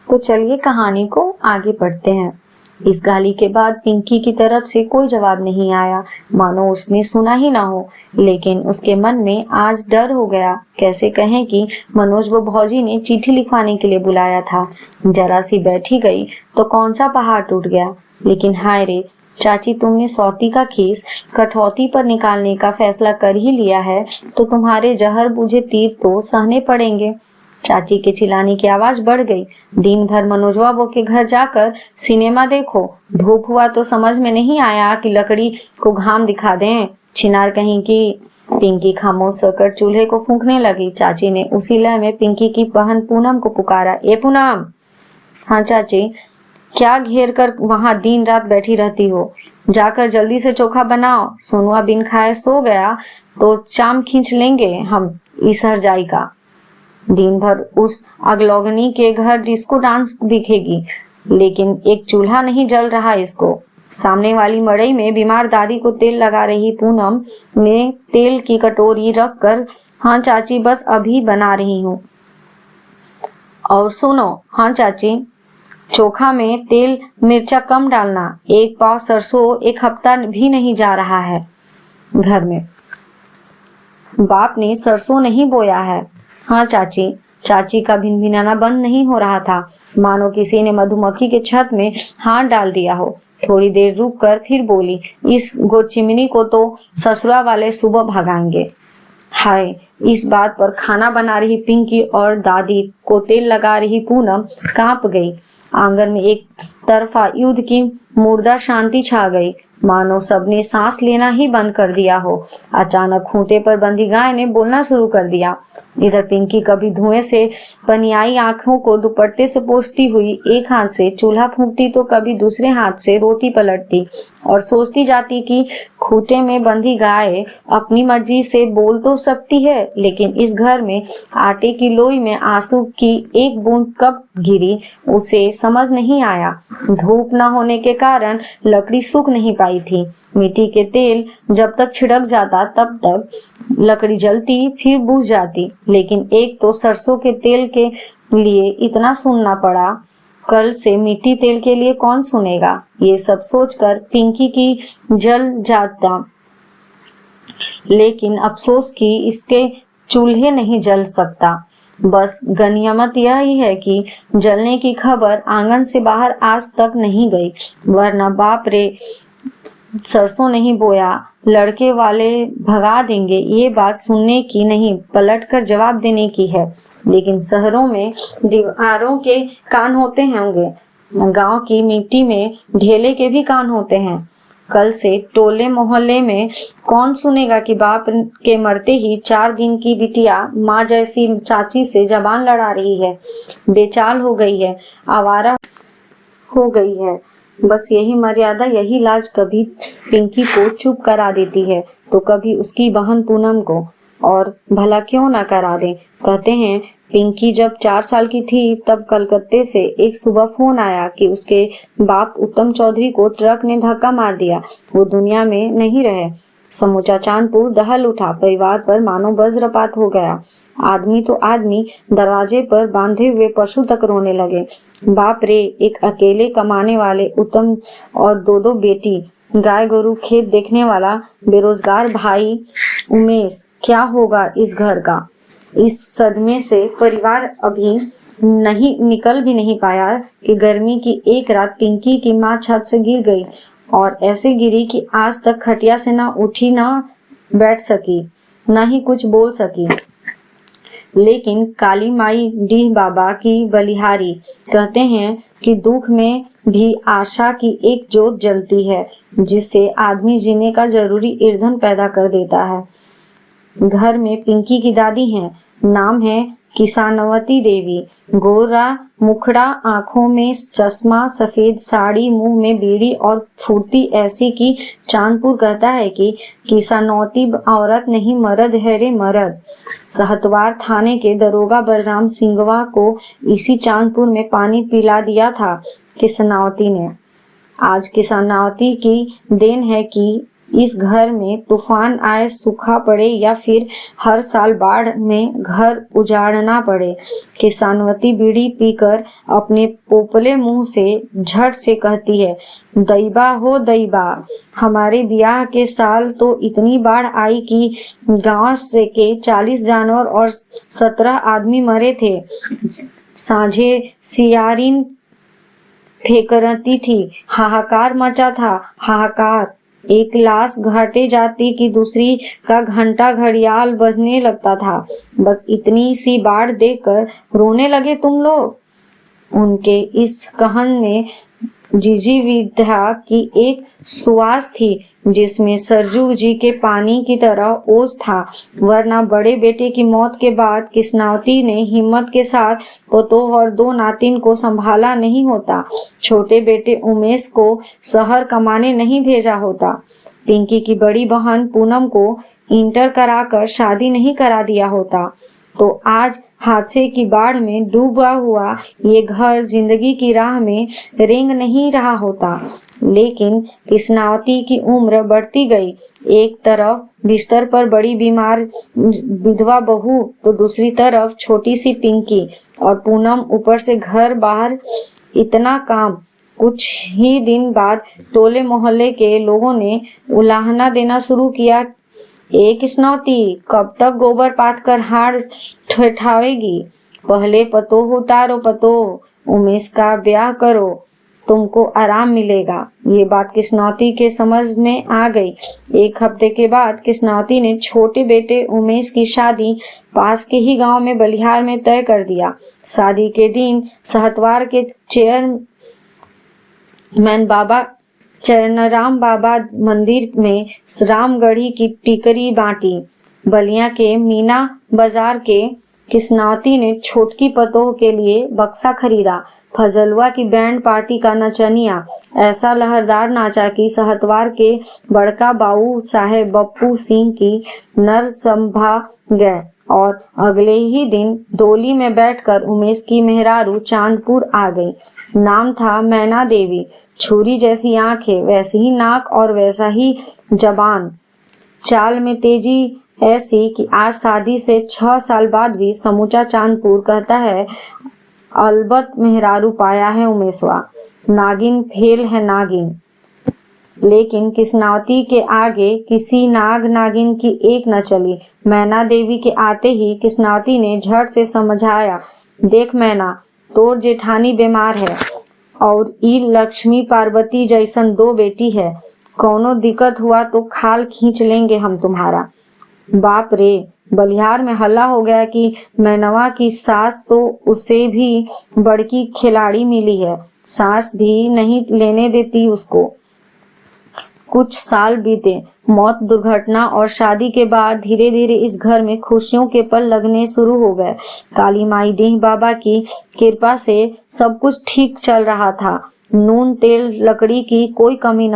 तो चलिए कहानी को आगे पढ़ते हैं। इस गाली के बाद पिंकी की तरफ से कोई जवाब नहीं आया, मानो उसने सुना ही ना हो। लेकिन उसके मन में आज डर हो गया। कैसे कहें कि मनोज व भौजी ने चिट्ठी लिखवाने के लिए बुलाया था। जरा सी बैठी गई तो कौन सा पहाड़ टूट गया। लेकिन हाय रे चाची, तुमने सौती का खीस कठौती पर निकालने का फैसला कर ही लिया है तो तुम्हारे जहर बुझे तीर तो सहने पड़ेंगे। चाची के चिल्लाने की आवाज बढ़ गई। दिन भर मनोजवा वो के घर जाकर सिनेमा देखो, धूप हुआ तो समझ में नहीं आया कि लकड़ी को घाम दिखा दें। छिनार कहीं की। पिंकी खामोश होकर चूल्हे को फूंकने लगी। चाची ने उसी लय में पिंकी की बहन पूनम को पुकारा, ए पूनम। हाँ चाची। क्या घेर कर वहां दिन रात बैठी रहती हो? जाकर जल्दी से चोखा बनाओ। सोनुआ बिन खाए सो गया तो चाम खींच लेंगे हम इस हरजाई का। दिन भर उस अगलौगनी के घर डिस्को डांस दिखेगी, लेकिन एक चूल्हा नहीं जल रहा इसको। सामने वाली मड़ई में बीमार दादी को तेल लगा रही पूनम ने तेल की कटोरी रख कर, हाँ चाची बस अभी बना रही हूँ। और सुनो। हाँ चाची। चोखा में तेल मिर्चा कम डालना। एक पाव सरसों एक हफ्ता भी नहीं जा रहा है घर में। बाप ने सरसों नहीं बोया है। हाँ चाची। चाची का भिनभिनाना बंद नहीं हो रहा था, मानो किसी ने मधुमक्खी के छत में हाथ डाल दिया हो। थोड़ी देर रुक कर फिर बोली, इस गोचिमनी को तो ससुरा वाले सुबह भगाएंगे। हाय, इस बात पर खाना बना रही पिंकी और दादी को तेल लगा रही पूनम कांप गई। आंगन में एक तरफा युद्ध की मुर्दा शांति छा गई, मानो सबने सांस लेना ही बंद कर दिया हो। अचानक खूंटे पर बंधी गाय ने बोलना शुरू कर दिया। इधर पिंकी कभी धुएं से पनियाई आंखों को दुपट्टे से पोंछती हुई एक हाथ से चूल्हा फूंकती तो कभी दूसरे हाथ से रोटी पलटती और सोचती जाती कि खूंटे में बंधी गाय अपनी मर्जी से बोल तो सकती है, लेकिन इस घर में आटे की लोई में आंसू की एक बूंद कब गिरी उसे समझ नहीं आया। धूप न होने के कारण लकड़ी सूख नहीं पाई थी। मिट्टी के तेल जब तक छिड़क जाता तब तक लकड़ी जलती फिर बुझ जाती, लेकिन एक तो सरसों के तेल के लिए इतना सुनना पड़ा, कल से मिट्टी तेल के लिए कौन सुनेगा। ये सब सोचकर पिंकी की जल जाता, लेकिन अफसोस कि इसके चूल्हे नहीं जल सकता। बस गनीमत यही है कि जलने की खबर आंगन से बाहर आज तक नहीं गई, वरना बाप रे सरसों नहीं बोया, लड़के वाले भगा देंगे। ये बात सुनने की नहीं, पलटकर जवाब देने की है। लेकिन शहरों में दीवारों के कान होते होंगे, गांव की मिट्टी में ढेले के भी कान होते हैं। कल से टोले मोहल्ले में कौन सुनेगा कि बाप के मरते ही 4 दिन की बिटिया माँ जैसी चाची से जबान लड़ा रही है, बेचाल हो गई है, आवारा हो गई है। बस यही मर्यादा, यही लाज कभी पिंकी को चुप करा देती है तो कभी उसकी बहन पूनम को, और भला क्यों ना करा दे। कहते हैं पिंकी जब 4 साल की थी तब कलकत्ते से एक सुबह फोन आया कि उसके बाप उत्तम चौधरी को ट्रक ने धक्का मार दिया, वो दुनिया में नहीं रहे। समूचा चांदपुर दहल उठा, परिवार पर मानो वज्रपात हो गया। आदमी तो आदमी, दरवाजे पर बांधे हुए पशु तक रोने लगे। बाप रे, एक अकेले कमाने वाले उत्तम और 2 बेटी, गाय गोरु खेत देखने वाला बेरोजगार भाई उमेश, क्या होगा इस घर का। इस सदमे से परिवार अभी नहीं निकल भी नहीं पाया कि गर्मी की एक रात पिंकी की माँ छत से गिर गई, और ऐसे गिरी कि आज तक खटिया से ना उठी, ना बैठ सकी, ना ही कुछ बोल सकी। लेकिन काली माई डीह बाबा की बलिहारी, कहते हैं कि दुख में भी आशा की एक जोत जलती है जिससे आदमी जीने का जरूरी ईंधन पैदा कर देता है। घर में पिंकी की दादी हैं, नाम है किसानवती देवी। गोरा मुखड़ा, आंखों में चश्मा, सफेद साड़ी, मुंह में बीड़ी और फुर्ती ऐसी कि चांदपुर कहता है कि किसानौती औरत नहीं मर्द है रे मर्द। सहतवार थाने के दरोगा बलराम सिंगवा को इसी चांदपुर में पानी पिला दिया था किसानौती ने। आज किसानौती की देन है कि इस घर में तूफान आए, सूखा पड़े या फिर हर साल बाढ़ में घर उजाड़ना पड़े, किसानवती बीड़ी पीकर अपने पोपले मुंह से झट से कहती है, दैबा हो दैबा, हमारे ब्याह के साल तो इतनी बाढ़ आई कि गांव से के 40 जानवर और 17 आदमी मरे थे। सांझे सियारिन फेंकरती थी, हाहाकार मचा था, हाहाकार। एक लाश घाटे जाती कि दूसरी का घंटा घड़ियाल बजने लगता था। बस इतनी सी बाढ़ देखकर रोने लगे तुम लोग। उनके इस कहन में जिजीविधा की एक सुवास थी जिसमें सरजू जी के पानी की तरह ओस था। वरना बड़े बेटे की मौत के बाद किस्नावती ने हिम्मत के साथ पतोह और 2 नातिन को संभाला नहीं होता, छोटे बेटे उमेश को शहर कमाने नहीं भेजा होता, पिंकी की बड़ी बहन पूनम को इंटर कराकर शादी नहीं करा दिया होता, तो आज हादसे की बाढ़ में डूबा हुआ ये घर जिंदगी की राह में रेंग नहीं रहा होता। लेकिन किस्नावती की उम्र बढ़ती गई। एक तरफ बिस्तर पर बड़ी बीमार विधवा बहू, तो दूसरी तरफ छोटी सी पिंकी और पूनम, ऊपर से घर बाहर इतना काम। कुछ ही दिन बाद टोले मोहल्ले के लोगों ने उलाहना देना शुरू किया, एक किस्नावती कब तक गोबर पात कर हाड़ ठठावेगी, पहले पतोह उतारो, पतोह उमेश का ब्याह करो, तुमको आराम मिलेगा। ये बात किस्नावती के समझ में आ गई। 1 हफ्ते के बाद किस्नावती ने छोटे बेटे उमेश की शादी पास के ही गांव में बलिहार में तय कर दिया। शादी के दिन सहतवार के चेयरमैन बाबा चरणराम बाबा मंदिर में रामगढ़ी की टिकरी बांटी। बलिया के मीना बाजार के किस्नावती ने छोटकी पतोह के लिए बक्सा खरीदा। फजलुआ की बैंड पार्टी का नचनिया ऐसा लहरदार नाचा कि सहतवार के बड़का बाऊ साहेब बप्पू सिंह की नर संभा गए और अगले ही दिन डोली में बैठकर उमेश की मेहरारू चांदपुर आ गई। नाम था मैना देवी। छुरी जैसी आंखें, वैसी ही नाक और वैसा ही जबान, चाल में तेजी ऐसी कि आज शादी से 6 साल बाद भी समूचा चांदपुर कहता है, अलबत मेहरारू पाया है उमेशवा, नागिन फेल है नागिन। लेकिन किस्नावती के आगे किसी नाग नागिन की एक न चली। मैना देवी के आते ही किस्नावती ने झट से समझाया, देख मैना, तोर जेठानी बीमार है और ई लक्ष्मी पार्वती जैसन 2 बेटी है, कौनो दिक्कत हुआ तो खाल खींच लेंगे हम तुम्हारा। बाप रे, बलिहार में हल्ला हो गया कि मैनवा की सास तो उससे भी बड़की खिलाड़ी मिली है, सांस भी नहीं लेने देती उसको। कुछ साल बीते, मौत, दुर्घटना और शादी के बाद धीरे धीरे इस घर में खुशियों के पल लगने शुरू हो गए। काली माई डीह बाबा की कृपा से सब कुछ ठीक चल रहा था। नून तेल लकड़ी की कोई कमी